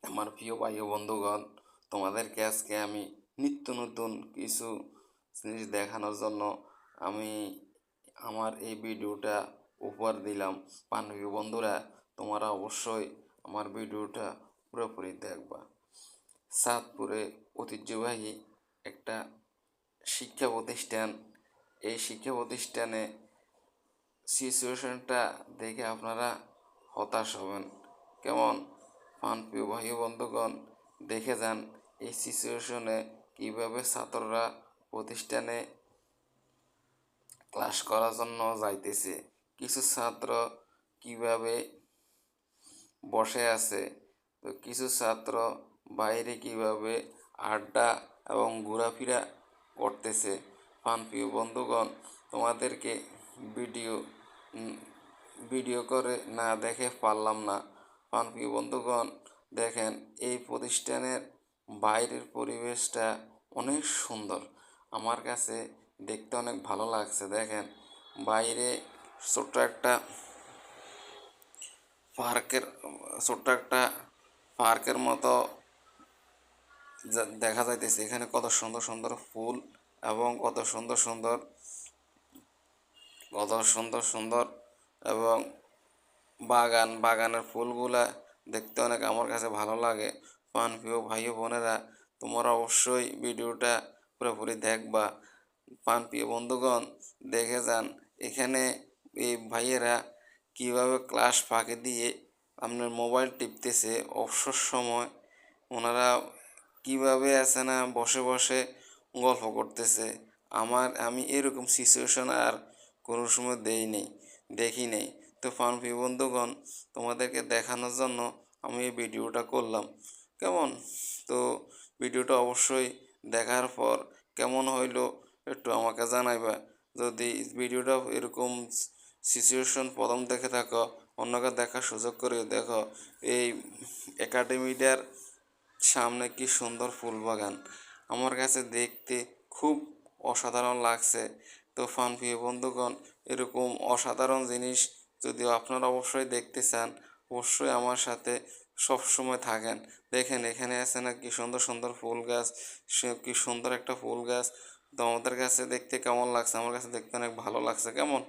আমার প্রিয় ভাই ও বন্ধুগণ, তোমাদেরকে আজকে আমি নিত্য নতুন কিছু জিনিস দেখানোর জন্য আমি আমার এই ভিডিওটা উপহার দিলাম। প্রিয় বন্ধুরা, তোমরা অবশ্যই আমার ভিডিওটা পুরোপুরি দেখবা। চাঁদপুরে ঐতিহ্যবাহী একটা শিক্ষা প্রতিষ্ঠান। এই শিক্ষা প্রতিষ্ঠানে সিচুয়েশনটা দেখে আপনারা হতাশ হবেন। কেমন প্রিয় ভাই ও বন্ধুগণ, দেখে যান এই সিচুয়েশনে কীভাবে ছাত্ররা প্রতিষ্ঠানে ক্লাস করার জন্য যাইতেছে, কিছু ছাত্র কিভাবে বসে আছে, তো কিছু ছাত্র বাইরে কিভাবে আড্ডা এবং ঘোরাফেরা করতেছে। প্রিয় বন্ধুগণ, তোমাদেরকে ভিডিও ভিডিও করে না দেখে পারলাম না। প্রিয় বন্ধুগণ, দেখেন এই প্রতিষ্ঠানের বাইরের পরিবেশটা অনেক সুন্দর। আমার কাছে দেখতে অনেক ভালো লাগছে। দেখেন বাইরে ছোট্ট একটা পার্কের ছোট্ট একটা পার্কের মতো দেখা যাইতেছে। এখানে কত সুন্দর সুন্দর ফুল এবং কত সুন্দর এবং বাগানের ফুলগুলা দেখতে অনেক আমার কাছে ভালো লাগে। প্রিয় ভাই ও বোনেরা, তোমরা অবশ্যই ভিডিওটা পুরোপুরি দেখবা। প্রিয় বন্ধুগণ, দেখে যান এখানে এই ভাইয়েরা কিভাবে ক্লাস ফাঁকি দিয়ে আপনার মোবাইল টিপতেছে অবসর সময়। ওনারা কিভাবে আছে না বসে বসে গল্প করতেছে। আমি এরকম সিচুয়েশন আর কোনো সময় দেখি নেই। তো প্রিয় বন্ধুগণ, তোমাদেরকে দেখানোর জন্য আমি এই ভিডিওটা করলাম। কেমন? তো ভিডিওটা অবশ্যই দেখার পর কেমন হইলো একটু আমাকে জানাইবা। যদি ভিডিওটা এরকম সিচুয়েশন প্রথম দেখে থাকো, অন্যকে দেখার সুযোগ করে দেখো। এই একাডেমিটার সামনে কি সুন্দর ফুল বাগান, আমার কাছে দেখতে খুব অসাধারণ লাগছে। তো প্রিয় বন্ধুগণ, এরকম অসাধারণ জিনিস যদি আপনারা অবশ্যই দেখতে চান, অবশ্যই আমার সাথে সব সময় থাকেন। দেখেন এখানে আছে না কি সুন্দর সুন্দর ফুল গাছ, কি সুন্দর একটা ফুল গাছ। তো আমাদের কাছে দেখতে কেমন লাগছে? আমার কাছে দেখতে অনেক ভালো লাগছে। কেমন?